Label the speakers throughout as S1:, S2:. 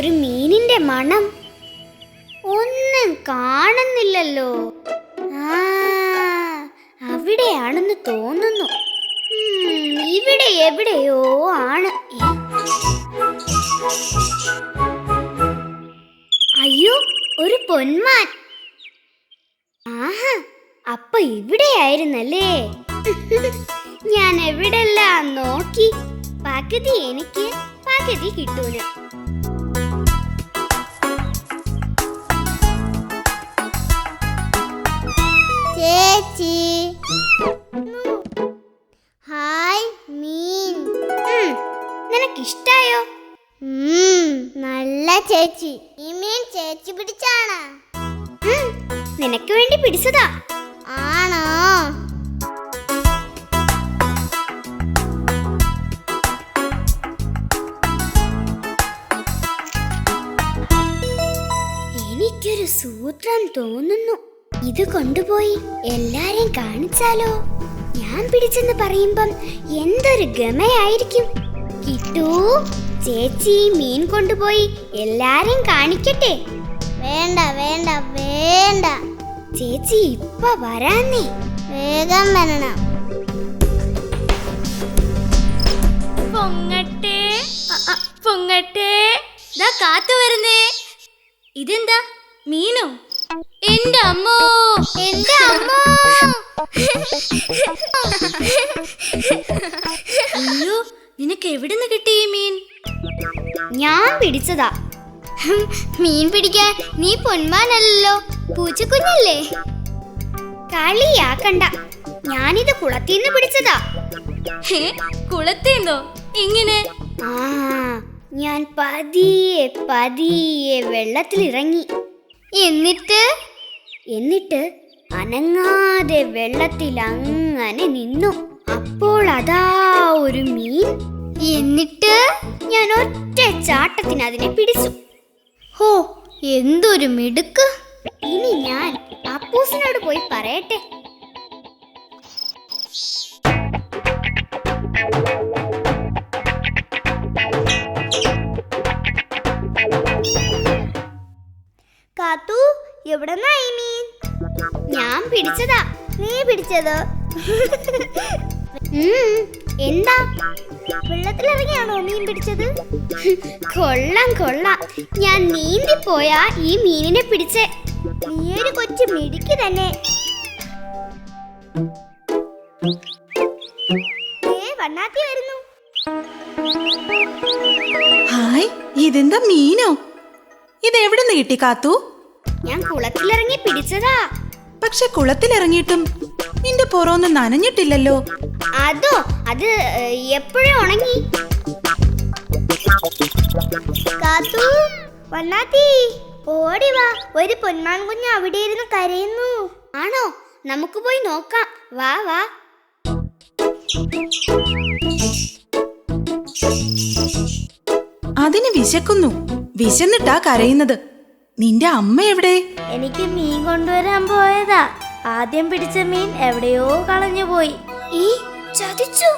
S1: ഒരു മീനിന്റെ മണം. ഒന്നും കാണുന്നില്ലല്ലോ. ആ, അവിടെയാണെന്ന് തോന്നുന്നു. ഇവിടെ എവിടെയോ ആണ്. അയ്യോ, ഒരു പൊന്മാൻ. ആഹാ, അപ്പൊ ഇവിടെയായിരുന്നല്ലേ. ഞാൻ എവിടെല്ലാം നോക്കി. പകുതി എനിക്ക്, പകുതി കിട്ടൂല. ചേച്ചി, ഹായ് മീൻ. നിനക്കിഷ്ടായോ? നല്ല ചേച്ചി. ഈ മീൻ ചേച്ചി പിടിച്ചാണ്? നിനക്ക് വേണ്ടി പിടിച്ചതാ. ആണോ? എനിക്കൊരു സൂത്രം തോന്നുന്നു. ഇത് കൊണ്ടുപോയി എല്ലാരെയും കാണിച്ചാലോ? ഞാൻ പിടിച്ചെന്ന് പറയുമ്പം എന്തൊരു ഗമയായിരിക്കും. കിട്ടൂ, ചേച്ചി മീൻ കൊണ്ടുപോയി എല്ലാരെയും കാണിക്കട്ടെ. വേണ്ട വേണ്ട വേണ്ട, ചേച്ചി ഇപ്പൊ വരാന്നേ. വേഗം വരണം.
S2: പൊങ്ങട്ടെ പൊങ്ങട്ടെ, ദാ കാത്തു വരുന്നേ. ഇതെന്താ, മീനോ? എന്റെ അമ്മോ, എന്റെ അമ്മോ. അയ്യോ, നിനക്ക് എവിടുന്ന് കിട്ടി ഈ മീൻ?
S1: ഞാൻ പിടിച്ചതാ.
S2: മീൻ പിടിക്കാൻ നീ പൊന്മാനല്ലോ, പൂച്ചക്കുഞ്ഞല്ലേ.
S1: കളിയാക്കണ്ട, ഞാനിത് കുളത്തിന്ന് പിടിച്ചതാ.
S2: കുളത്തിന്നോ? എങ്ങനെ?
S1: ആ, ഞാൻ പതിയെ പതിയെ വെള്ളത്തിലിറങ്ങി. എന്നിട്ട് അനങ്ങാതെ വെള്ളത്തിൽ അങ്ങനെ നിന്നു. അപ്പോൾ അതാ ഒരു മീൻ. എന്നിട്ട് ഞാൻ ഒറ്റ ചാട്ടത്തിന് അതിനെ പിടിച്ചു.
S2: ഹോ, എന്തൊരു മിടുക്ക്.
S1: ഇനി ഞാൻ അപ്പൂസിനോട് പോയി പറയട്ടെ.
S2: കാത്തു, എവിടെന്നാ ഈ മീൻ?
S1: ഞാൻ പിടിച്ചതാ.
S2: നീ പിടിച്ചതോ?
S1: എന്താ,
S2: വെള്ളത്തിലിറങ്ങിയാണോ മീൻ പിടിച്ചത്?
S1: കൊള്ളാം കൊള്ളാം, ഞാൻ നീന്തിപ്പോയാ ഈ മീനിനെ പിടിച്ചേ.
S2: നീയൊരു കൊച്ചു മിടുക്കി തന്നെ. വണ്ണാത്തി വരുന്നു.
S3: ഹായ്, ഇതെന്താ മീനോ? ഇതെവിടുന്ന് കിട്ടി കാത്തു?
S1: ഞാൻ കുളത്തിലിറങ്ങി പിടിച്ചതാ.
S3: പക്ഷെ കുളത്തിലിറങ്ങിയിട്ടും നിന്റെ പുറമൊന്നും നനഞ്ഞിട്ടില്ലല്ലോ.
S1: അത് എപ്പോഴും ഉണങ്ങി.
S2: കാത്തു, വണ്ണാത്തി, ഓടി വാ. ഒരു പൊന്മാൻ കുഞ്ഞ് അവിടെ ഇരുന്ന് കരയുന്നു.
S1: ആണോ? നമുക്ക് പോയി നോക്കാം. വാ വാ.
S3: അതിന് വിശക്കുന്നു. വിശന്നിട്ടാ കരയുന്നത്. നിന്റെ അമ്മ എവിടെ?
S2: എനിക്ക് മീൻ കൊണ്ടുവരാൻ പോയതാ. ആദ്യം പിടിച്ച മീൻ എവിടെയോ കളഞ്ഞുപോയി.
S1: ചതിച്ചു.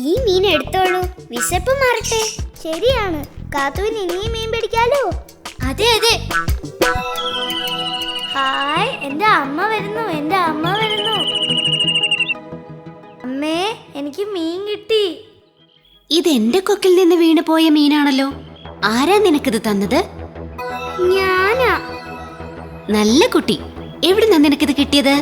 S1: ഈ മീൻ എടുത്തോളൂ, വിശപ്പ് മാറട്ടെ.
S2: ശരിയാണ്, കാത്തുവിന് ഇനിയും മീൻ പിടിക്കാലോ.
S1: അതെ അതെ.
S2: ഹായ്, എന്റെ അമ്മ വരുന്നു, എന്റെ അമ്മ വരുന്നു. അമ്മേ, എനിക്ക് മീൻ കിട്ടി.
S4: ഇതെന്റെ കൊക്കിൽ നിന്ന് വീണു പോയ മീനാണല്ലോ. ആരാ നിനക്കിത് തന്നത്?
S1: ഞാനാ.
S4: നല്ല കുട്ടി. എവിടുന്നാ നിനക്കിത് കിട്ടിയത്?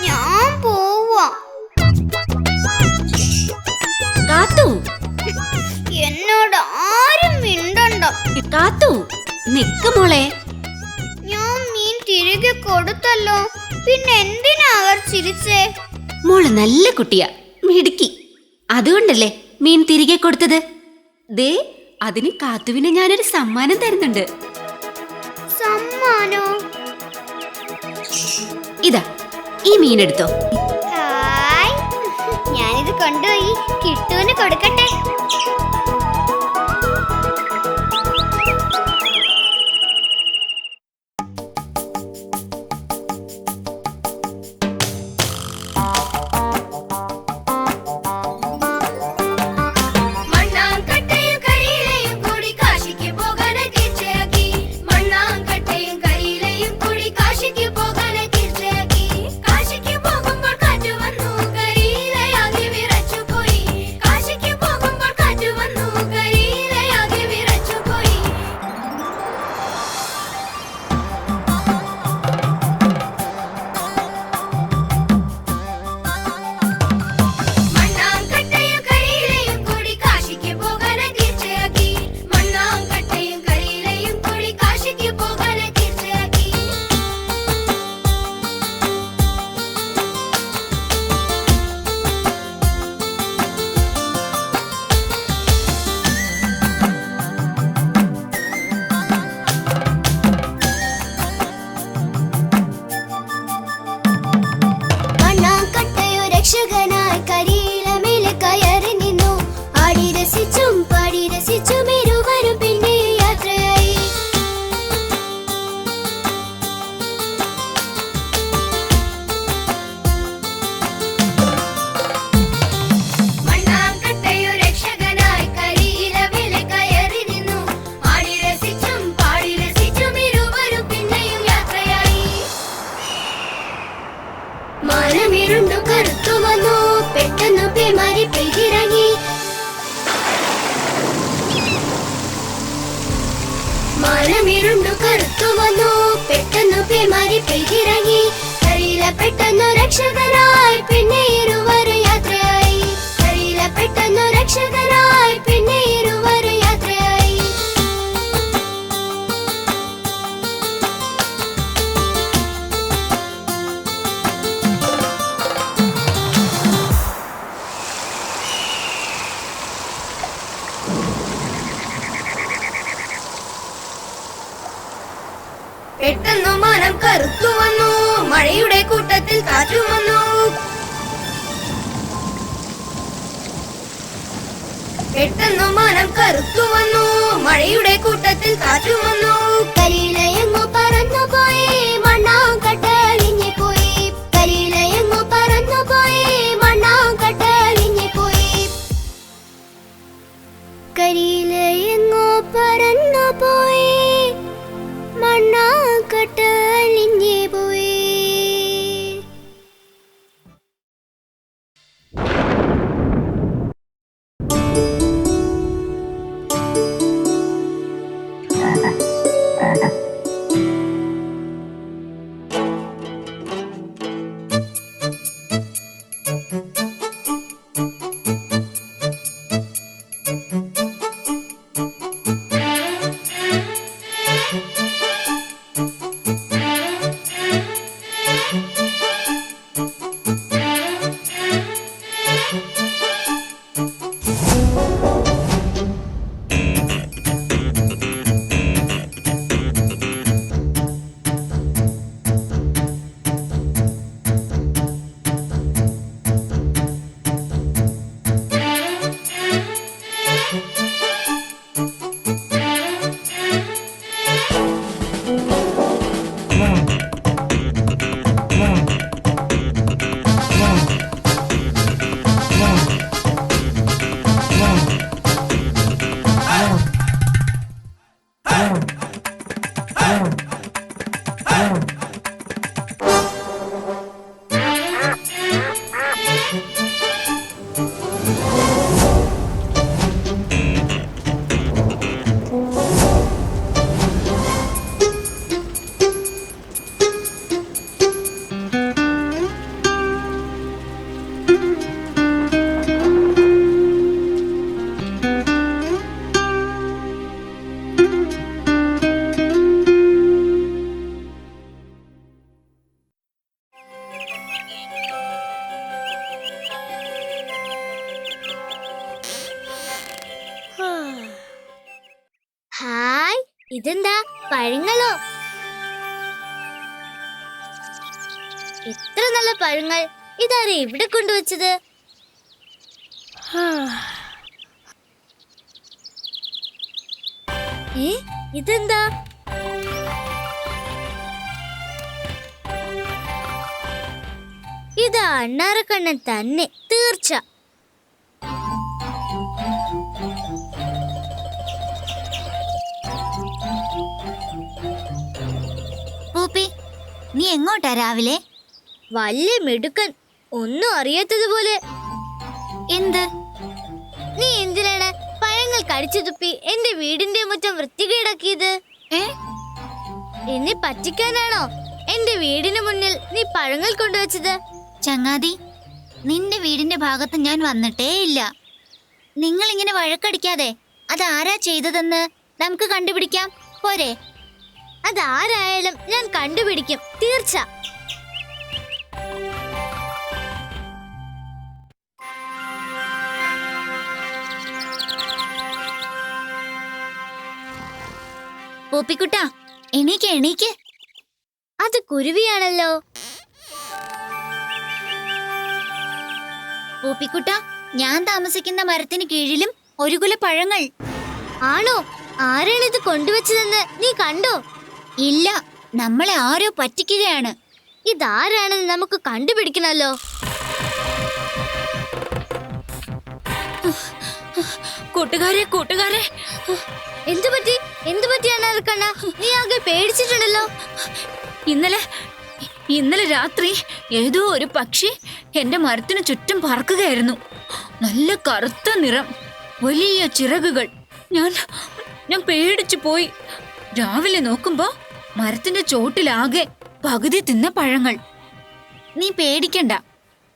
S1: ഞാൻ പോവാ.
S4: കാത്തു,
S1: എന്നോട് ആരും മിണ്ടണ്ട.
S4: കാത്തു, നിക്ക് മോളെ.
S1: ഞാൻ മീൻ തിരികെ കൊടുത്തല്ലോ, പിന്നെ എന്തിനാ അവർ ചിരിച്ചേ?
S4: മോള് നല്ല കുട്ടിയാ, മിടുക്കി. അതുകൊണ്ടല്ലേ മീൻ തിരികെ കൊടുത്തത്. ദേ, അതിന് കാത്തുവിന് ഞാനൊരു സമ്മാനം തരുന്നുണ്ട്.
S1: സമ്മാനോ?
S4: ഇതാ, ഈ മീൻ എടുത്തോ.
S1: ഹായ്, ഞാനിത് കൊണ്ടുപോയി കിട്ടുവിന് കൊടുക്കട്ടെ. രക്ഷകനായി കരിയിലമേലെ കയറി നിന്നു. ആടി രസിച്ചും പാടി രസിച്ചും ഇരുവരും പിന്നെ യാത്രയായി. മണ്ണാങ്കട്ടയോ രക്ഷകനായി കരിയിലമേലെ കയറി നിന്നു. ആടി രസിച്ചും പാടി രസിച്ചും ഇരുവരും പിന്നെയും യാത്രയായി. മാനമിരുണ്ടു കറുത്തു വന്നു, പെട്ടെന്നു പേമാരി പെയ്തിറങ്ങി. മാനമിരുണ്ടു കറുത്തു വന്നു, പെട്ടെന്നു പേമാരി പെയ്തിറങ്ങി. കരിയില പെട്ടെന്നു രക്ഷകനായി പിന്നെ ഇരുവരും യാത്രയായി. കരിയില പെട്ടെന്നു രക്ഷകനായി പിന്നെ ഇരുവരും യാത്രയായി. പെട്ടെന്നു മാനം കറുത്തു വന്നു, മഴയുടെ കൂട്ടത്തിൽ കാറ്റും വന്നു. പെട്ടെന്നു മാനം കറുത്തു വന്നു, മഴയുടെ കൂട്ടത്തിൽ കാറ്റും വന്നു. കരിയിലയെങ്ങോ പറന്നുപോയി, മണ്ണാങ്കട്ട അലിഞ്ഞു പോയി. കരിയിലയെങ്ങോ പറന്നുപോയി, മണ്ണാങ്കട്ട അലിഞ്ഞു പോയി. കരിയിലയെങ്ങോ പറന്നുപോയി, മണ്ണാങ്കട്ട അലിഞ്ഞു പോയി. ഹായ്, ഇതെന്താ പഴങ്ങളോ? എത്ര നല്ല പഴങ്ങൾ! ഇതാരെ ഇവിടെ കൊണ്ടുവച്ചത്? ഇതെന്താ? ഇത് അണ്ണാറക്കണ്ണൻ തന്നെ, തീർച്ച.
S2: പൂപ്പി, നീ എങ്ങോട്ടാ രാവിലെ?
S1: വലിയ മിടുക്കൻ, ഒന്നും അറിയാത്തതുപോലെ.
S2: എന്ത്?
S1: നീ എന്തിനാണ് പഴങ്ങൾ കടിച്ചു തുപ്പി എന്റെ വീടിന്റെ മുറ്റം വൃത്തികേടാക്കിയത്? എന്നെ പറ്റിക്കാനാണോ എന്റെ വീടിന് മുന്നിൽ നീ പഴങ്ങൾ കൊണ്ടുവച്ചത്?
S2: ചങ്ങാതി, നിന്റെ വീടിന്റെ ഭാഗത്ത് ഞാൻ വന്നിട്ടേ ഇല്ല. നിങ്ങൾ ഇങ്ങനെ വഴക്കടിക്കാതെ അതാരാ ചെയ്തതെന്ന് നമുക്ക് കണ്ടുപിടിക്കാം, പോരെ?
S1: അതാരായാലും ഞാൻ കണ്ടുപിടിക്കും, തീർച്ച.
S2: പൂപ്പിക്കുട്ടാ, എണീക്ക് എണീക്ക്.
S1: അത് കുരുവിയാണല്ലോ.
S2: പൂപ്പിക്കുട്ട, ഞാൻ താമസിക്കുന്ന മരത്തിന് കീഴിലും ഒരു കുല പഴങ്ങൾ.
S1: ആണോ? ആരാണിത് കൊണ്ടുവച്ചതെന്ന് നീ കണ്ടോ?
S2: ഇല്ല, നമ്മളെ ആരോ പറ്റിക്കുകയാണ്.
S1: ഇതാരാണെന്ന് നമുക്ക് കണ്ടുപിടിക്കണല്ലോ.
S2: കൂട്ടുകാരെ,
S1: എന്തു പറ്റിയാണ് അർക്കണ്ണ? നീ ആകെ പേടിച്ചിട്ടുണ്ടല്ലോ.
S2: ഇന്നലെ രാത്രി ഏതോ ഒരു പക്ഷി എന്റെ മരത്തിന് ചുറ്റും പറക്കുകയായിരുന്നു. നല്ല കറുത്ത നിറം, വലിയ ചിറകുകൾ. ഞാൻ പേടിച്ചു പോയി. രാവിലെ നോക്കുമ്പോ മരത്തിന്റെ ചോട്ടിലാകെ പകുതി തിന്ന പഴങ്ങൾ. നീ പേടിക്കണ്ട,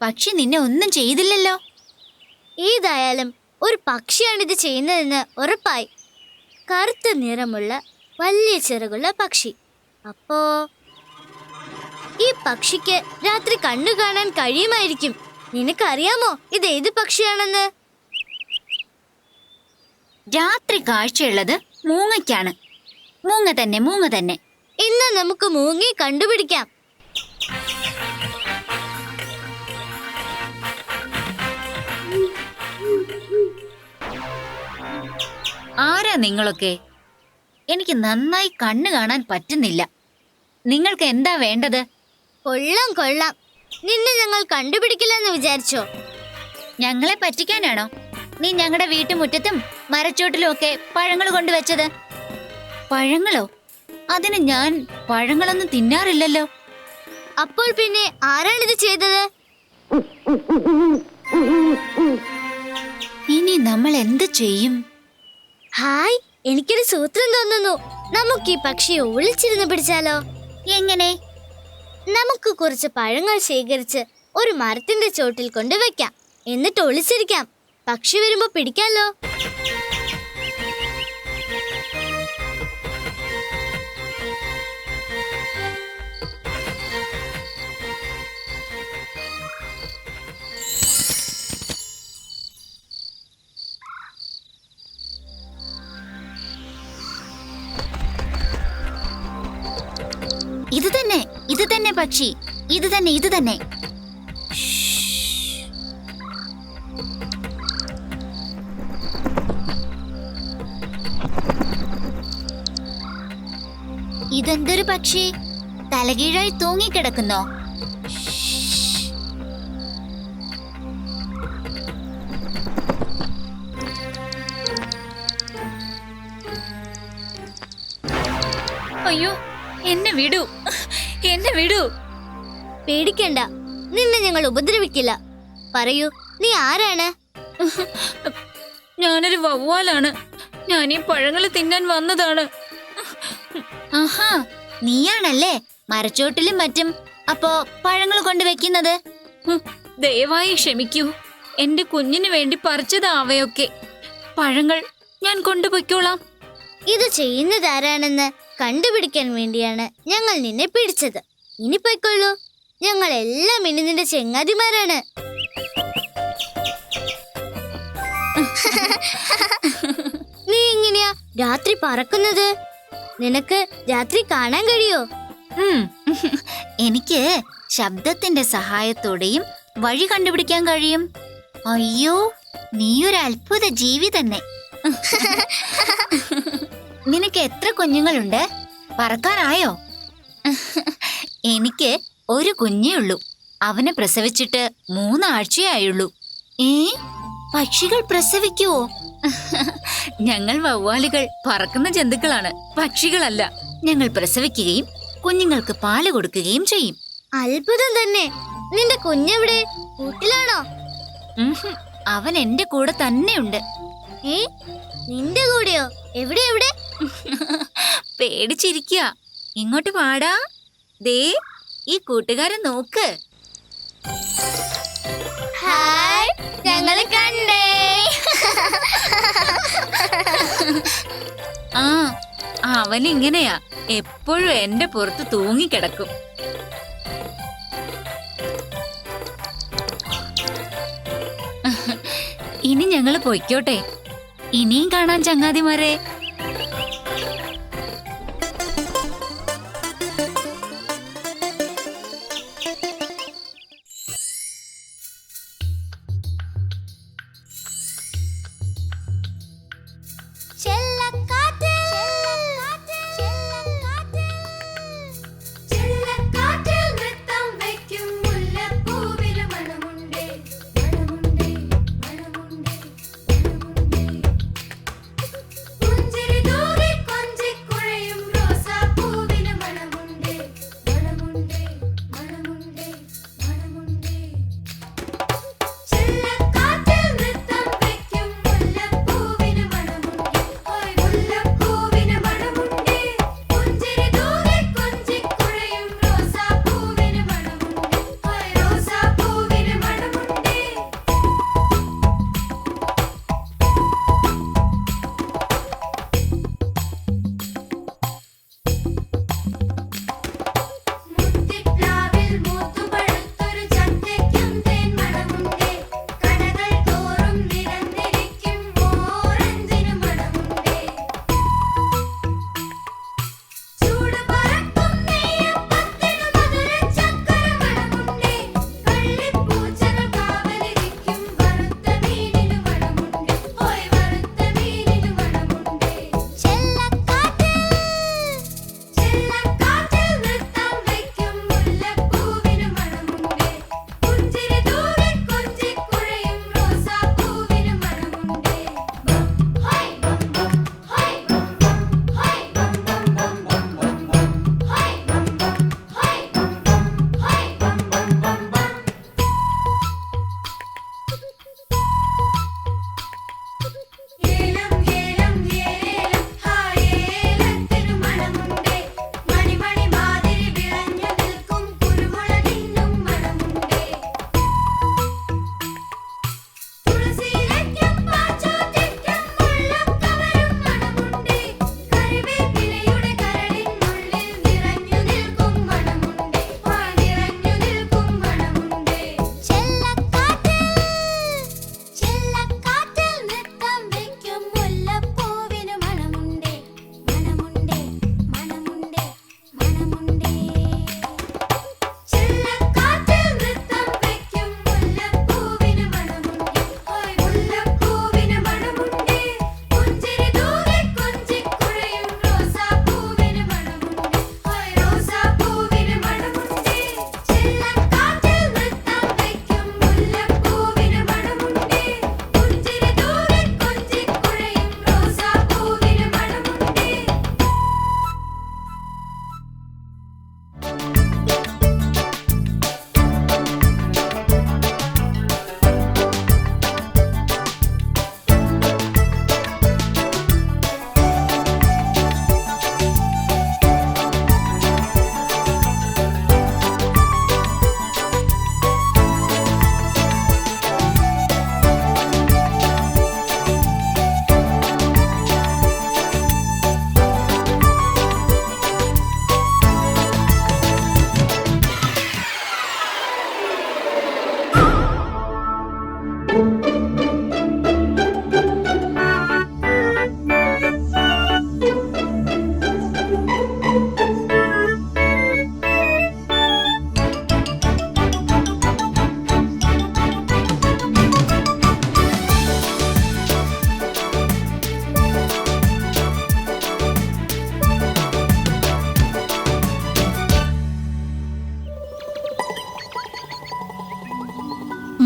S2: പക്ഷി നിന്നെ ഒന്നും ചെയ്തില്ലല്ലോ.
S1: ഏതായാലും ഒരു പക്ഷിയാണിത് ചെയ്യുന്നതെന്ന് ഉറപ്പായി. കറുത്ത നിറമുള്ള വലിയ ചിറകുള്ള പക്ഷി. അപ്പോ ഈ പക്ഷിക്ക് രാത്രി കണ്ണു കാണാൻ കഴിയുമായിരിക്കും. നിനക്കറിയാമോ ഇത് ഏത് പക്ഷിയാണെന്ന്?
S2: രാത്രി കാഴ്ചയുള്ളത് മൂങ്ങയ്ക്കാണ്. മൂങ്ങ തന്നെ.
S1: ഇന്ന് നമുക്ക് മൂങ്ങി കണ്ടുപിടിക്കാം.
S2: ആരാ നിങ്ങളൊക്കെ? എനിക്ക് നന്നായി കണ്ണു കാണാൻ പറ്റുന്നില്ല. നിങ്ങൾക്ക് എന്താ വേണ്ടത്?
S1: കൊള്ളാം. നിന്നെ ഞങ്ങൾ കണ്ടുപിടിക്കില്ലെന്ന് വിചാരിച്ചോ?
S2: ഞങ്ങളെ പറ്റിക്കാനാണോ നീ ഞങ്ങളുടെ വീട്ടുമുറ്റത്തും മരച്ചോട്ടിലും ഒക്കെ പഴങ്ങൾ കൊണ്ടുവച്ചത്? പഴങ്ങളോ? അതിന് ഞാൻ പഴങ്ങളൊന്നും തിന്നാറില്ലല്ലോ.
S1: അപ്പോൾ പിന്നെ ആരാണിത് ചെയ്തത്?
S2: ഇനി നമ്മൾ എന്ത് ചെയ്യും?
S1: ഹായ്, എനിക്കൊരു സൂത്രം തോന്നുന്നു. നമുക്ക് ഈ പക്ഷിയെ ഒളിച്ചിരുന്ന് പിടിച്ചാലോ?
S2: എങ്ങനെ?
S1: നമുക്ക് കുറച്ച് പഴങ്ങൾ ശേഖരിച്ച് ഒരു മരത്തിന്റെ ചോട്ടിൽ കൊണ്ടുവയ്ക്കാം. എന്നിട്ട് ഒളിച്ചിരിക്കാം. പക്ഷി വരുമ്പോ പിടിക്കാലോ.
S2: ഇത് തന്നെ പക്ഷി. ഇത് തന്നെ. ഇതെന്തൊരു പക്ഷി? തലകീഴായി തൂങ്ങിക്കിടക്കുന്നോ? അയ്യോ, എന്നെ വിടൂ.
S1: പേടിക്കണ്ട, നിന്നെ ഞങ്ങൾ ഉപദ്രവിക്കില്ല. പറയൂ, നീ ആരാണ്?
S2: ഞാനൊരു വവ്വാലാണ്. ഞാൻ ഈ പഴങ്ങൾ തിന്നാൻ വന്നതാണ്. ആഹാ, നീയാണല്ലേ മരച്ചോട്ടിലും മറ്റും അപ്പോ പഴങ്ങൾ കൊണ്ടുവെക്കുന്നത്? ദയവായി ക്ഷമിക്കൂ, എന്റെ കുഞ്ഞിന് വേണ്ടി പറിച്ചതാവയൊക്കെ. പഴങ്ങൾ ഞാൻ കൊണ്ടുപോയിക്കോളാം.
S1: ഇത് ചെയ്യുന്നതാരാണെന്ന് കണ്ടുപിടിക്കാൻ വേണ്ടിയാണ് ഞങ്ങൾ നിന്നെ പിടിച്ചത്. ഇനി പൊയ്ക്കൊള്ളൂ. ഞങ്ങൾ എല്ലാം ഇനി നിന്റെ ചെങ്ങാതിമാരാണ്. നീ എങ്ങനെയാ രാത്രി പറക്കുന്നത്? നിനക്ക് രാത്രി കാണാൻ കഴിയോ?
S2: എനിക്ക് ശബ്ദത്തിന്റെ സഹായത്തോടെയും വഴി കണ്ടുപിടിക്കാൻ കഴിയും. അയ്യോ, നീയൊരു അത്ഭുത ജീവി തന്നെ. നിനക്ക് എത്ര കുഞ്ഞുങ്ങളുണ്ട്? പറക്കാനായോ? എനിക്ക് ഒരു കുഞ്ഞേ ഉള്ളൂ. അവനെ പ്രസവിച്ചിട്ട് 3 ആഴ്ചയായുള്ളൂ. പക്ഷികൾ പ്രസവിക്കുവോ? ഞങ്ങൾ വവ്വാലുകൾ പറക്കുന്ന ജന്തുക്കളാണ്, പക്ഷികളല്ല. ഞങ്ങൾ പ്രസവിക്കുകയും കുഞ്ഞുങ്ങൾക്ക് പാല് കൊടുക്കുകയും ചെയ്യും.
S1: അത്ഭുതം തന്നെ. നിന്റെ കുഞ്ഞെവിടെ? കൂട്ടിലാണോ?
S2: അവൻ എന്റെ കൂടെ തന്നെയുണ്ട്.
S1: നിന്റെ കൂടെയോ? എവിടെ?
S2: പേടിച്ചിരിക്കുക. ഇങ്ങോട്ട് പാടാ. ദേ, ഈ കൂട്ടുകാരൻ നോക്ക്.
S1: ഹായ്, ഞങ്ങളെ കണ്ടേ.
S2: അവനിങ്ങനെയാ, എപ്പോഴും എന്റെ പുറത്ത് തൂങ്ങിക്കിടക്കും. ഇനി ഞങ്ങള് പൊയ്ക്കോട്ടെ. ഇനിയും കാണാൻ ചങ്ങാതിമാരെ.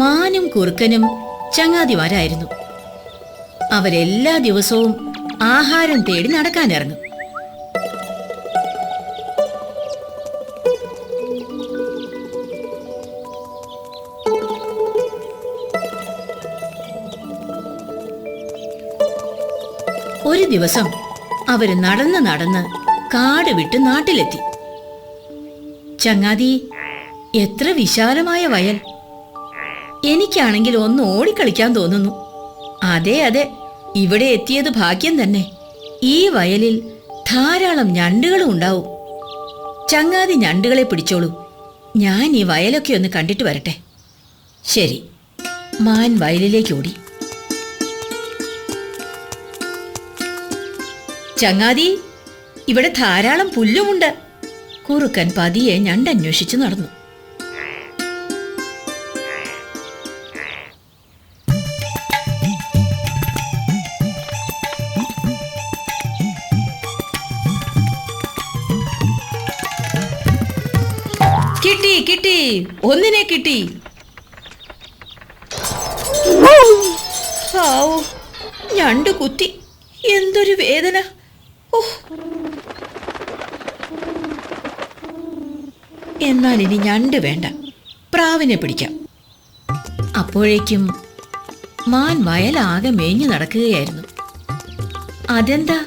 S5: മാനും കുറുക്കനും ചങ്ങാതിമാരായിരുന്നു. അവരെല്ലാ ദിവസവും ആഹാരം തേടി നടക്കാനിറങ്ങും. ഒരു ദിവസം അവര് നടന്ന് നടന്ന് കാട് വിട്ട് നാട്ടിലെത്തി. ചങ്ങാതി, എത്ര വിശാലമായ വയൽ! എനിക്കാണെങ്കിൽ ഒന്ന് ഓടിക്കളിക്കാൻ തോന്നുന്നു. അതെ അതെ, ഇവിടെ എത്തിയത് ഭാഗ്യം തന്നെ. ഈ വയലിൽ ധാരാളം ഞണ്ടുകളും ഉണ്ടാവും. ചങ്ങാതി ഞണ്ടുകളെ പിടിച്ചോളൂ, ഞാൻ ഈ വയലൊക്കെ ഒന്ന് കണ്ടിട്ട് വരട്ടെ. ശരി. മാൻ വയലിലേക്ക് ഓടി. ചങ്ങാതി, ഇവിടെ ധാരാളം പുല്ലുമുണ്ട്. കുറുക്കൻ പതിയെ ഞണ്ടന്വേഷിച്ചു നടന്നു. കിട്ടി കിട്ടി, ഒന്നിനെ കിട്ടി. ഹാവൂ, ഞണ്ട് കുത്തി, എന്തൊരു വേദന! എന്നാൽ ഇനി ഞണ്ട് വേണ്ട, പ്രാവിനെ പിടിക്കാം. അപ്പോഴേക്കും മാൻ വയലാകെ മേഞ്ഞു നടക്കുകയായിരുന്നു. അതെന്താ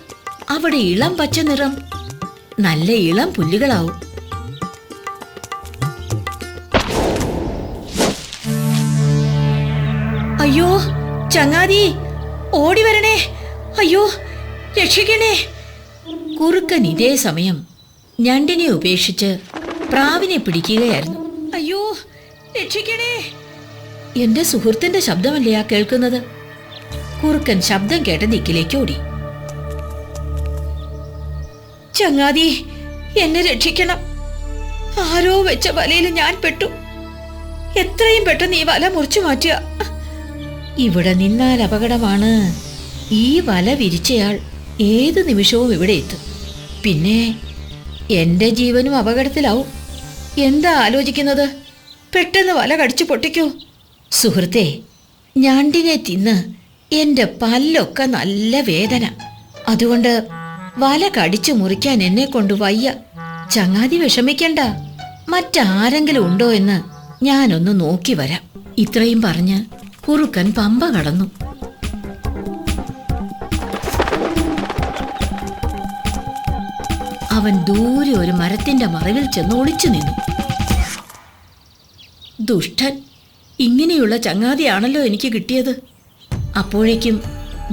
S5: അവിടെ ഇളം പച്ച നിറം? നല്ല ഇളം പുല്ലുകളാവും. അയ്യോ ചങ്ങാതി, ഓടി വരണേ! അയ്യോ, രക്ഷിക്കണേ! കുറുക്കൻ ഇതേ സമയം ഞണ്ടിനെ ഉപേക്ഷിച്ച് പ്രാവിനെ പിടിക്കുകയായിരുന്നു. അയ്യോ, രക്ഷിക്കണേ! എന്റെ സുഹൃത്തിന്റെ ശബ്ദമല്ലേ ആ കേൾക്കുന്നത്? കുറുക്കൻ ശബ്ദം കേട്ട ദിക്കിലേക്ക് ഓടി. ചങ്ങാതി, എന്നെ രക്ഷിക്കണം! ആരോ വെച്ച വലയിൽ ഞാൻ പെട്ടു. എത്രയും പെട്ടെന്ന് ഈ വല മുറിച്ചു മാറ്റുക. ഇവിടെ നിന്നാൽ അപകടമാണ്. ഈ വല വിരിച്ചയാൾ ഏത് നിമിഷവും ഇവിടെ എത്തും. പിന്നെ എന്റെ ജീവനും അപകടത്തിലാവും. എന്താ ആലോചിക്കുന്നത്? പെട്ടെന്ന് വല കടിച്ചു പൊട്ടിക്കൂ. സുഹൃത്തെ, ഞണ്ടിനെ തിന്ന് എന്റെ പല്ലൊക്കെ നല്ല വേദന. അതുകൊണ്ട് വല കടിച്ചു മുറിക്കാൻ എന്നെ കൊണ്ട് വയ്യ. ചങ്ങാതി വിഷമിക്കണ്ട, മറ്റാരെങ്കിലും ഉണ്ടോ എന്ന് ഞാനൊന്ന് നോക്കി വരാം. ഇത്രയും പറഞ്ഞ് കുറുക്കൻ പമ്പ കടന്നു. അവൻ ദൂരെ ഒരു മരത്തിന്റെ മറവിൽ ചെന്ന് ഒളിച്ചു നിന്നു. ദുഷ്ടൻ, ഇങ്ങനെയുള്ള ചങ്ങാതിയാണല്ലോ എനിക്ക് കിട്ടിയത്. അപ്പോഴേക്കും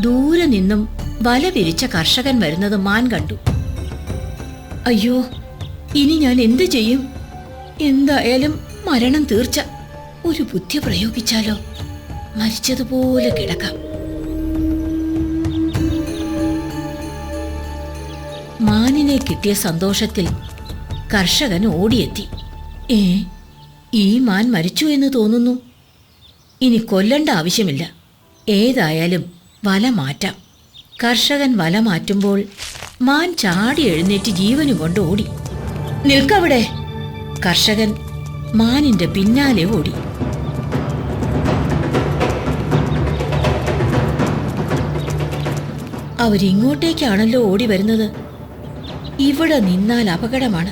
S5: ദൂരെ നിന്നും വല വിരിച്ച കർഷകൻ വരുന്നത് മാൻ കണ്ടു. അയ്യോ, ഇനി ഞാൻ എന്തു ചെയ്യും? എന്തായാലും മരണം തീർച്ച. ഒരു ബുദ്ധി പ്രയോഗിച്ചാലോ? മരിച്ചതുപോലെ കിടക്കാം. മാനിനെ കിട്ടിയ സന്തോഷത്തിൽ കർഷകൻ ഓടിയെത്തി. ഈ മാൻ മരിച്ചു എന്ന് തോന്നുന്നു. ഇനി കൊല്ലണ്ട ആവശ്യമില്ല. ഏതായാലും വല മാറ്റാം. കർഷകൻ വല മാറ്റുമ്പോൾ മാൻ ചാടി എഴുന്നേറ്റ് ജീവനും കൊണ്ട് ഓടി. നിൽക്കവിടെ! കർഷകൻ മാനിന്റെ പിന്നാലെ ഓടി. അവരിങ്ങോട്ടേക്കാണല്ലോ ഓടി വരുന്നത്. ഇവിടെ നിന്നാൽ അപകടമാണ്.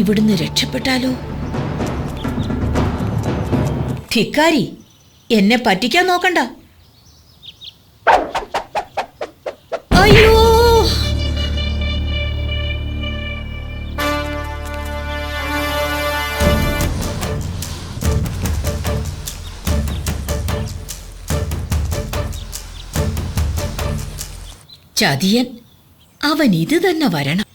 S5: ഇവിടുന്ന് രക്ഷപ്പെട്ടാലോ? ധിക്കാരി, എന്നെ പറ്റിക്കാൻ നോക്കണ്ട. അയ്യോ! ചതിയൻ, അവൻ ഇത് തന്നെ വരണം.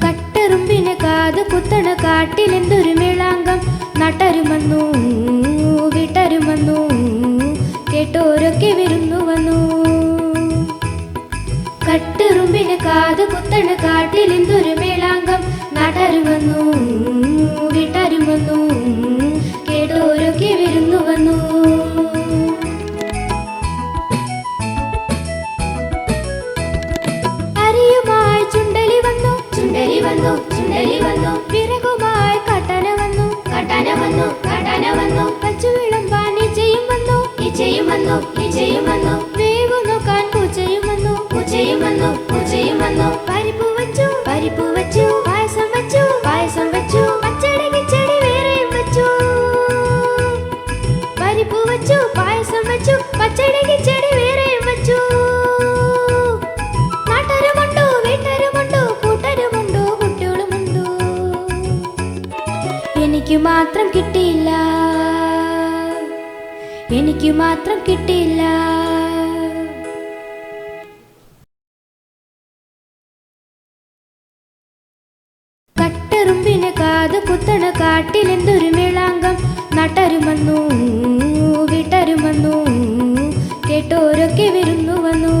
S6: കട്ടെറുമ്പിന് കാത് കുത്തണ കാട്ടിലെന്തൊരു മേളാങ്കം. നട്ടരുമന്നു വിട്ടരുമന്നു കേട്ടോരൊക്കെ വരുന്നു വന്നു. കട്ടെറുമ്പിന് കാത് കുത്തണ കാട്ടിലെന്തൊരു മേളാങ്കം. നട്ടരുമന്നു വന്നു വിറകുമായി കട്ടന വന്നു കട്ടന വന്നു കട്ടന വന്നു വച്ചു വിളമ്പാൻ ഇച്ചയും വന്നു ഇച്ചയും വന്നു ഇച്ചയും വന്നു വേവു നോക്കാൻ പൂച്ചയും വന്നു പൂച്ചയും വന്നു പൂച്ചയും വന്നു പരിപ്പ് വച്ചു പായസം വച്ചു പായസം വച്ചു പച്ചടി കിച്ചടി വേറെയും വച്ചു പരിപ്പ് വച്ചു പായസം വച്ചു പച്ചടി കിച്ചടി വേറെയും വച്ചു നാട്ടരുമുണ്ടോ വീട്ടരുമുണ്ടോ കൂട്ടരുമുണ്ടോ കുട്ടികളുമുണ്ടോ എനിക്ക് മാത്രം കിട്ടിയില്ല എനിക്ക് മാത്രം കിട്ടിയില്ല കട്ടറുമ്പിന് കാത് കുത്തണ കാട്ടിലെന്തൊരു മേളാങ്കം നാട്ടരും വന്നു വീട്ടരും വന്നു കേട്ടോരൊക്കെ വിരുന്നു വന്നു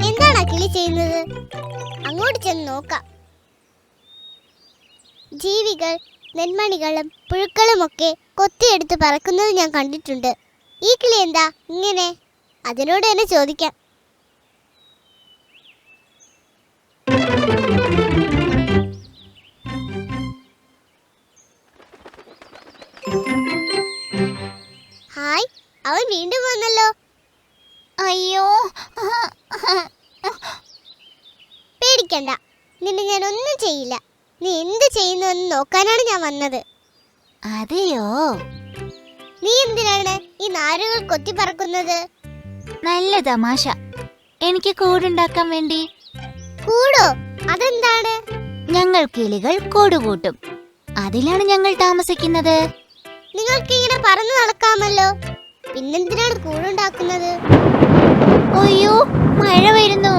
S7: എന്താണ് കിളി ചെയ്യുന്നത്? അങ്ങോട്ട് ചെന്ന് നോക്കാം. ജീവികൾ നെന്മണികളും പുഴുക്കളുമൊക്കെ കൊത്തിയെടുത്ത് പറക്കുന്നത് ഞാൻ കണ്ടിട്ടുണ്ട്. ഈ കിളി എന്താ ഇങ്ങനെ? അതിനോട് തന്നെ ചോദിക്കാം. ഹായ്, അവൻ വീണ്ടും വന്നല്ലോ.
S1: അയ്യോ,
S7: പേടിക്കണ്ട, നിന്നെ ഞാൻ ഒന്നും ചെയ്യില്ല. നീ എന്ത് ചെയ്യുന്നുവെന്ന് നോക്കാനാണ് ഞാൻ വന്നത്.
S1: അതെയോ?
S7: നീ എന്തിനാണ് ഈ നാരുകൾ കൊത്തി പറക്കുന്നത്?
S1: നല്ല തമാശ. എനിക്ക് കൂടുണ്ടാക്കാൻ വേണ്ടി.
S7: കൂടോ? അതെന്താണ്?
S1: ഞങ്ങൾ കിളികൾ കൂടുകൂട്ടും. അതിലാണ് ഞങ്ങൾ താമസിക്കുന്നത്.
S7: നിങ്ങൾക്ക് ഇങ്ങനെ പറന്നു നടക്കാമല്ലോ, പിന്നെന്തിനാണ് കൂടുണ്ടാക്കുന്നത്?
S1: അയ്യോ, മഴ വരുന്നു.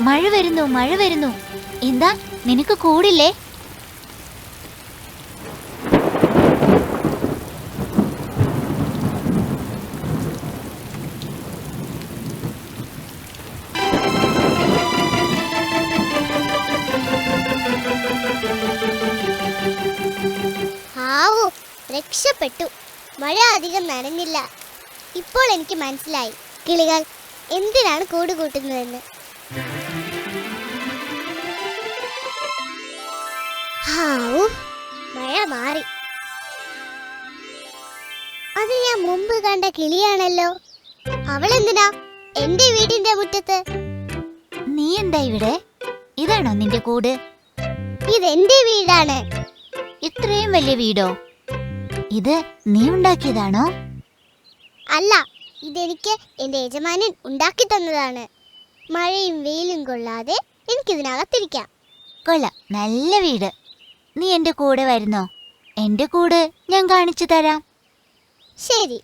S1: മഴ വരുന്നു, മഴ വരുന്നു. എന്താ, നിനക്ക് കൂടില്ലേ?
S7: ഹാവൂ, രക്ഷപ്പെട്ടു. മഴ അധികം നനഞ്ഞില്ല. ഇപ്പോൾ എനിക്ക് മനസ്സിലായി കിളികൾ എന്തിനാണ് കൂട് കൂട്ടുന്നതെന്ന്. ഹാവൂ, മഴ മാറി. അത് ഞാൻ മുമ്പ് കണ്ട കിളിയാണല്ലോ. അവളെന്തിനാ എന്റെ വീടിന്റെ മുറ്റത്ത്?
S1: നീ എന്താ ഇവിടെ? ഇതാണോ നിന്റെ കൂട്?
S7: ഇതെന്റെ വീടാണ്.
S1: ഇത്രയും വലിയ വീടോ? ഇത് നീ ഉണ്ടാക്കിയതാണോ?
S7: അല്ല, ഇതെനിക്ക് എന്റെ യജമാനൻ ഉണ്ടാക്കി തന്നതാണ്. മഴയും വെയിലും കൊള്ളാതെ എനിക്കിതിനകത്തിരിക്കാം.
S1: കൊള്ളാം, നല്ല വീട്. നീ എന്റെ കൂടെ വരുന്നോ? എന്റെ കൂട് ഞാൻ കാണിച്ചു തരാം.
S7: ശരി.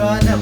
S8: ഗാനം